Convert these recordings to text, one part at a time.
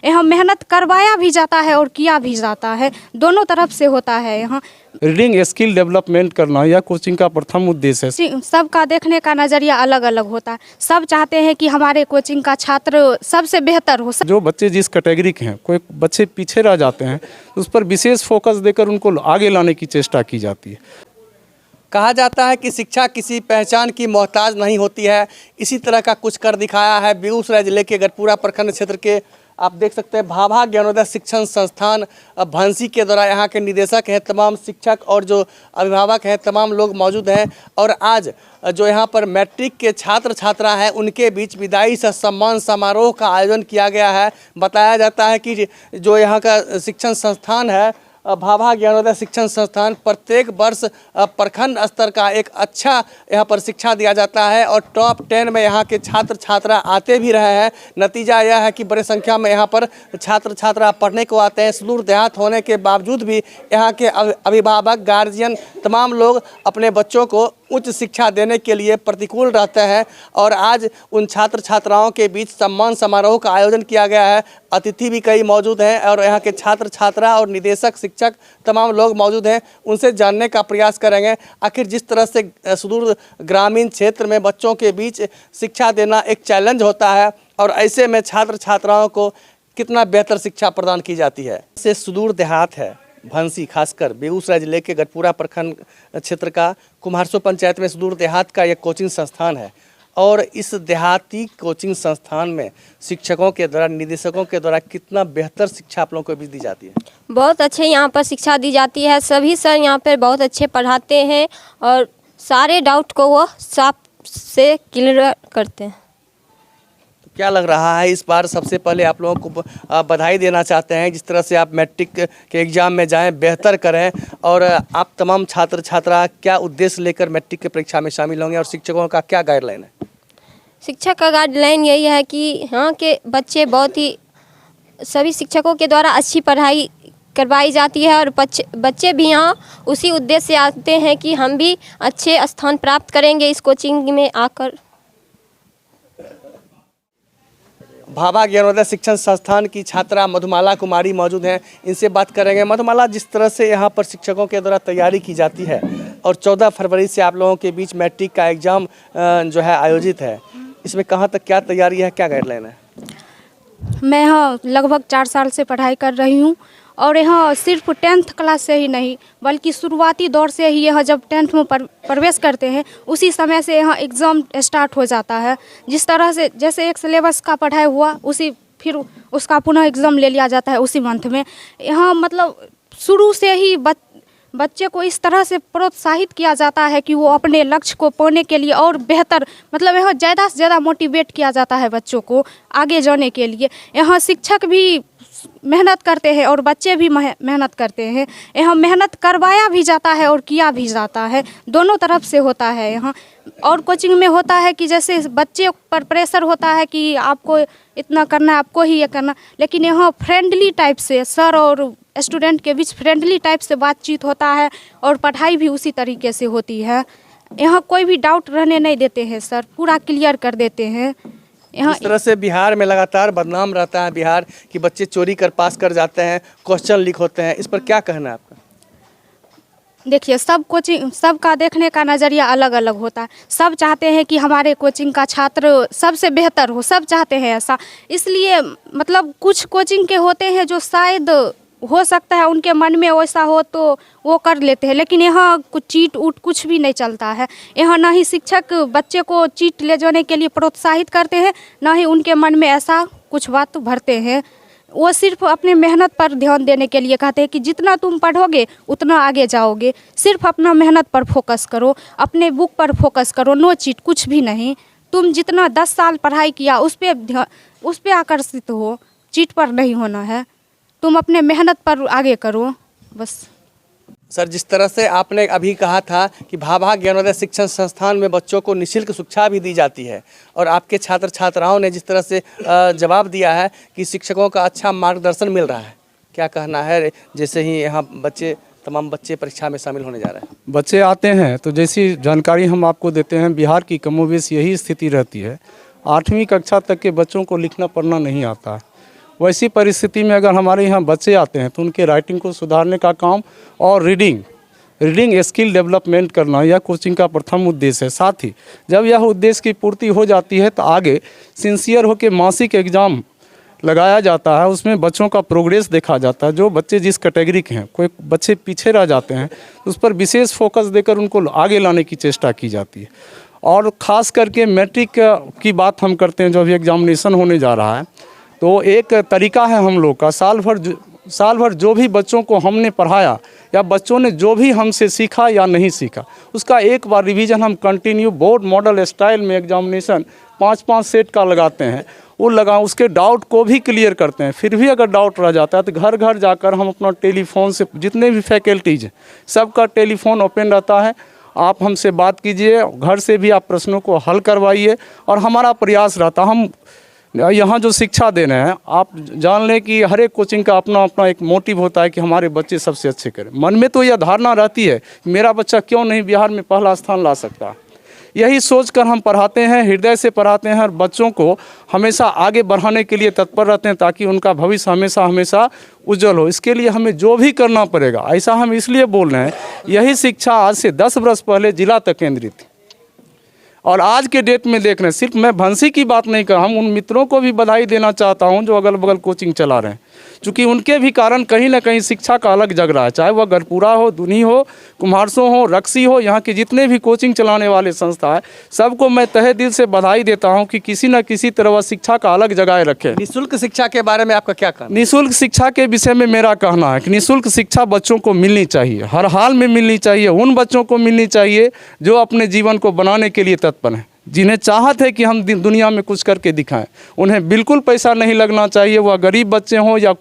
यहाँ मेहनत करवाया भी जाता है और किया भी जाता है, दोनों तरफ से होता है। यहाँ रीडिंग स्किल डेवलपमेंट करना यह कोचिंग का प्रथम उद्देश्य है। सबका देखने का नज़रिया अलग अलग होता है। सब चाहते हैं कि हमारे कोचिंग का छात्र सबसे बेहतर हो। जो बच्चे जिस कैटेगरी के हैं, कोई बच्चे पीछे रह जाते हैं, उस पर विशेष फोकस देकर उनको आगे लाने की चेष्टा की जाती है। कहा जाता है कि शिक्षा किसी पहचान की मोहताज नहीं होती है। इसी तरह का कुछ कर दिखाया है बेगूसराय जिले के गढ़पुरा प्रखंड क्षेत्र के, आप देख सकते हैं, भाभा ज्ञानोदय शिक्षण संस्थान भंसी के द्वारा। यहाँ के निदेशक हैं, तमाम शिक्षक और जो अभिभावक हैं, तमाम लोग मौजूद हैं। और आज जो यहाँ पर मैट्रिक के छात्र छात्रा हैं, उनके बीच विदाई सह सम्मान समारोह का आयोजन किया गया है। बताया जाता है कि जो यहाँ का शिक्षण संस्थान है, भाभा ज्ञानोदय शिक्षण संस्थान, प्रत्येक वर्ष प्रखंड स्तर का एक अच्छा यहाँ पर शिक्षा दिया जाता है और टॉप 10 में यहाँ के छात्र छात्रा आते भी रहे हैं। नतीजा यह है कि बड़ी संख्या में यहाँ पर छात्र छात्रा पढ़ने को आते हैं। सुदूर देहात होने के बावजूद भी यहाँ के अभिभावक, गार्जियन, तमाम लोग अपने बच्चों को उच्च शिक्षा देने के लिए प्रतिकूल रहते हैं। और आज उन छात्र छात्राओं के बीच सम्मान समारोह का आयोजन किया गया है। अतिथि भी कई मौजूद हैं और यहाँ के छात्र छात्रा और निदेशक, शिक्षक, तमाम लोग मौजूद हैं। उनसे जानने का प्रयास करेंगे आखिर जिस तरह से सुदूर ग्रामीण क्षेत्र में बच्चों के बीच शिक्षा देना एक चैलेंज होता है और ऐसे में छात्र छात्राओं को कितना बेहतर शिक्षा प्रदान की जाती है। से सुदूर देहात है भंसी, खासकर बेगूसराय जिले के गढ़पुरा प्रखंड क्षेत्र का कुम्हारसो पंचायत में सुदूर देहात का एक कोचिंग संस्थान है। और इस देहाती कोचिंग संस्थान में शिक्षकों के द्वारा, निदेशकों के द्वारा कितना बेहतर शिक्षा आप लोगों को भी दी जाती है? बहुत अच्छे यहाँ पर शिक्षा दी जाती है। सभी सर यहाँ पर बहुत अच्छे पढ़ाते हैं और सारे डाउट को वो साफ से क्लियर करते हैं। क्या लग रहा है इस बार? सबसे पहले आप लोगों को बधाई देना चाहते हैं, जिस तरह से आप मैट्रिक के एग्ज़ाम में जाएं, बेहतर करें। और आप तमाम छात्र छात्रा क्या उद्देश्य लेकर मैट्रिक की परीक्षा में शामिल होंगे और शिक्षकों का क्या गाइडलाइन है? शिक्षक का गाइडलाइन यही है कि यहाँ के बच्चे बहुत ही, सभी शिक्षकों के द्वारा अच्छी पढ़ाई करवाई जाती है और बच्चे भी यहाँ उसी उद्देश्य से आते हैं कि हम भी अच्छे स्थान प्राप्त करेंगे इस कोचिंग में आकर। भाभा ज्ञानोदय शिक्षण संस्थान की छात्रा मधुमाला कुमारी मौजूद हैं, इनसे बात करेंगे। मधुमाला, जिस तरह से यहाँ पर शिक्षकों के द्वारा तैयारी की जाती है और 14 फरवरी से आप लोगों के बीच मैट्रिक का एग्ज़ाम जो है आयोजित है, इसमें कहाँ तक क्या तैयारी है, क्या गाइडलाइन है? मैं यहाँ लगभग 4 साल से पढ़ाई कर रही हूँ और यहाँ सिर्फ 10th क्लास से ही नहीं बल्कि शुरुआती दौर से ही यहाँ जब 10th में प्रवेश करते हैं उसी समय से यहाँ एग्ज़ाम स्टार्ट हो जाता है। जिस तरह से जैसे एक सिलेबस का पढ़ाई हुआ उसी फिर उसका पुनः एग्ज़ाम ले लिया जाता है उसी मंथ में। यहाँ मतलब शुरू से ही बच्चे को इस तरह से प्रोत्साहित किया जाता है कि वो अपने लक्ष्य को पाने के लिए और बेहतर, मतलब यहाँ ज़्यादा से ज़्यादा मोटिवेट किया जाता है बच्चों को आगे जाने के लिए। यहाँ शिक्षक भी मेहनत करते हैं और बच्चे भी मेहनत करते हैं। यहाँ मेहनत करवाया भी जाता है और किया भी जाता है, दोनों तरफ से होता है यहाँ। और कोचिंग में होता है कि जैसे बच्चे पर प्रेशर होता है कि आपको इतना करना है, आपको ही ये करना, लेकिन यहाँ फ्रेंडली टाइप से सर और स्टूडेंट के बीच फ्रेंडली टाइप से बातचीत होता है और पढ़ाई भी उसी तरीके से होती है। यहाँ कोई भी डाउट रहने नहीं देते हैं सर, पूरा क्लियर कर देते हैं। यहाँ इस तरह से बिहार में लगातार बदनाम रहता है बिहार कि बच्चे चोरी कर पास कर जाते हैं, क्वेश्चन लीक होते हैं, इस पर क्या कहना है आपका? देखिए, सब कोचिंग, सबका देखने का नज़रिया अलग अलग होता है। सब चाहते हैं कि हमारे कोचिंग का छात्र सबसे बेहतर हो, सब चाहते हैं ऐसा। इसलिए मतलब कुछ कोचिंग के होते हैं जो शायद हो सकता है उनके मन में वैसा हो तो वो कर लेते हैं, लेकिन यहाँ कुछ चीट उट कुछ भी नहीं चलता है। यहाँ ना ही शिक्षक बच्चे को चीट ले जाने के लिए प्रोत्साहित करते हैं, ना ही उनके मन में ऐसा कुछ बात भरते हैं। वो सिर्फ अपने मेहनत पर ध्यान देने के लिए कहते हैं कि जितना तुम पढ़ोगे उतना आगे जाओगे, सिर्फ अपना मेहनत पर फोकस करो, अपने बुक पर फोकस करो, नो चीट, कुछ भी नहीं। तुम जितना 10 साल पढ़ाई किया उस पर आकर्षित हो, चीट पर नहीं होना है। तुम अपने मेहनत पर आगे करो बस। सर, जिस तरह से आपने अभी कहा था कि भाभा ज्ञानोदय शिक्षण संस्थान में बच्चों को निःशुल्क शिक्षा भी दी जाती है और आपके छात्र छात्राओं ने जिस तरह से जवाब दिया है कि शिक्षकों का अच्छा मार्गदर्शन मिल रहा है, क्या कहना है? जैसे ही यहाँ तमाम बच्चे परीक्षा में शामिल होने जा रहे हैं, बच्चे आते हैं तो जैसी जानकारी हम आपको देते हैं, बिहार की कमोबेश यही स्थिति रहती है। 8वीं कक्षा तक के बच्चों को लिखना पढ़ना नहीं आता है वैसी परिस्थिति में अगर हमारे यहाँ बच्चे आते हैं तो उनके राइटिंग को सुधारने का काम और रीडिंग स्किल डेवलपमेंट करना यह कोचिंग का प्रथम उद्देश्य है। साथ ही जब यह उद्देश्य की पूर्ति हो जाती है तो आगे सिंसियर होकर मासिक एग्ज़ाम लगाया जाता है, उसमें बच्चों का प्रोग्रेस देखा जाता है। जो बच्चे जिस कैटेगरी के हैं, कोई बच्चे पीछे रह जाते हैं, उस पर विशेष फोकस देकर उनको आगे लाने की चेष्टा की जाती है। और ख़ास करके मैट्रिक की बात हम करते हैं, जो अभी एग्जामिनेशन होने जा रहा है, तो एक तरीका है हम लोग का साल भर जो भी बच्चों को हमने पढ़ाया या बच्चों ने जो भी हमसे सीखा या नहीं सीखा, उसका एक बार रिवीजन हम कंटिन्यू बोर्ड मॉडल स्टाइल में एग्जामिनेशन 5-5 सेट का लगाते हैं। वो उसके डाउट को भी क्लियर करते हैं। फिर भी अगर डाउट रह जाता है तो घर घर जाकर हम अपना टेलीफोन से, जितने भी फैकल्टीज हैं सबका टेलीफोन ओपन रहता है, आप हमसे बात कीजिए, घर से भी आप प्रश्नों को हल करवाइए। और हमारा प्रयास रहता, हम यहाँ जो शिक्षा दे रहे हैं, आप जान लें कि हर एक कोचिंग का अपना अपना एक मोटिव होता है कि हमारे बच्चे सबसे अच्छे करें। मन में तो यह धारणा रहती है कि मेरा बच्चा क्यों नहीं बिहार में पहला स्थान ला सकता। यही सोचकर हम पढ़ाते हैं, हृदय से पढ़ाते हैं और बच्चों को हमेशा आगे बढ़ाने के लिए तत्पर रहते हैं, ताकि उनका भविष्य हमेशा उज्जवल हो। इसके लिए हमें जो भी करना पड़ेगा, ऐसा हम इसलिए बोल रहे हैं, यही शिक्षा आज से 10 वर्ष पहले जिला तक केंद्रित थी और आज के डेट में देख रहे हैं। सिर्फ मैं भंसी की बात नहीं कर, हम उन मित्रों को भी बधाई देना चाहता हूं जो अगल बगल कोचिंग चला रहे हैं, क्योंकि उनके भी कारण कहीं ना कहीं शिक्षा का अलग जग रहा है। चाहे वह गढ़पुरा हो, दुनी हो, कुम्हारसों हो, रक्सी हो, यहाँ के जितने भी कोचिंग चलाने वाले संस्था है, सबको मैं तहे दिल से बधाई देता हूँ कि किसी न किसी तरह वह शिक्षा का अलग जगह रखे। निःशुल्क शिक्षा के बारे में आपका क्या कहना? निःशुल्क शिक्षा के विषय में मेरा कहना है कि निःशुल्क शिक्षा बच्चों को मिलनी चाहिए, हर हाल में मिलनी चाहिए। उन बच्चों को मिलनी चाहिए जो अपने जीवन को बनाने के लिए तत्पर हैं, जिन्हें चाहत है कि हम दुनिया में कुछ करके दिखाएं। उन्हें बिल्कुल पैसा नहीं लगना चाहिए, वह गरीब बच्चे हों या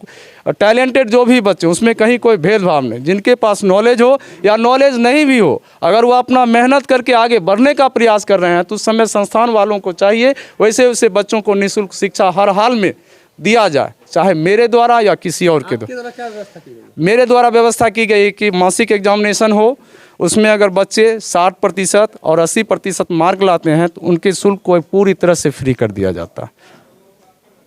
टैलेंटेड जो भी बच्चे, उसमें कहीं कोई भेदभाव नहीं। जिनके पास नॉलेज हो या नॉलेज नहीं भी हो, अगर वो अपना मेहनत करके आगे बढ़ने का प्रयास कर रहे हैं तो उस समय संस्थान वालों को चाहिए वैसे बच्चों को निःशुल्क शिक्षा हर हाल में दिया जाए, चाहे मेरे द्वारा या किसी और के द्वारा। क्या व्यवस्था की गई? मेरे द्वारा व्यवस्था की गई कि मासिक एग्जामिनेशन हो, उसमें अगर बच्चे 60% और 80% मार्क लाते हैं तो उनके शुल्क को पूरी तरह से फ्री कर दिया जाता है।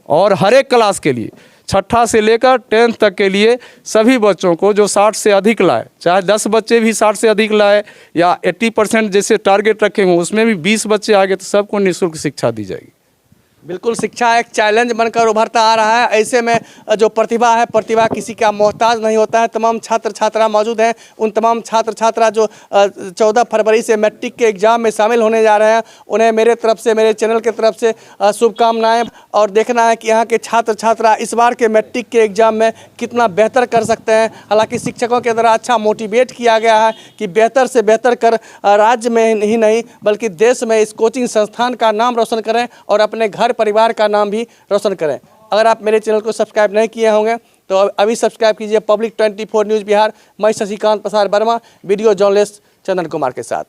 और हर एक क्लास के लिए, छठा से लेकर 10th तक के लिए सभी बच्चों को जो 60 से अधिक लाए, चाहे 10 बच्चे भी 60 से अधिक लाए या 80% जैसे टारगेट रखे हों, उसमें भी 20 बच्चे आ गए तो सबको निःशुल्क शिक्षा दी जाएगी। बिल्कुल, शिक्षा एक चैलेंज बनकर उभरता आ रहा है। ऐसे में जो प्रतिभा है, प्रतिभा किसी का मोहताज नहीं होता है। तमाम छात्र छात्रा मौजूद हैं। उन तमाम छात्र छात्रा जो 14 फरवरी से मैट्रिक के एग्ज़ाम में शामिल होने जा रहे हैं, उन्हें मेरे तरफ से, मेरे चैनल की तरफ से शुभकामनाएं। और देखना है कि यहाँ के छात्र छात्रा इस बार के मैट्रिक के एग्ज़ाम में कितना बेहतर कर सकते हैं। हालांकि शिक्षकों के द्वारा अच्छा मोटिवेट किया गया है कि बेहतर से बेहतर कर राज्य में ही नहीं बल्कि देश में इस कोचिंग संस्थान का नाम रोशन करें और अपने घर परिवार का नाम भी रोशन करें। अगर आप मेरे चैनल को सब्सक्राइब नहीं किए होंगे तो अभी सब्सक्राइब कीजिए पब्लिक 24 न्यूज़ बिहार। मैं शशिकांत प्रसाद वर्मा, वीडियो जर्नलिस्ट चंदन कुमार के साथ।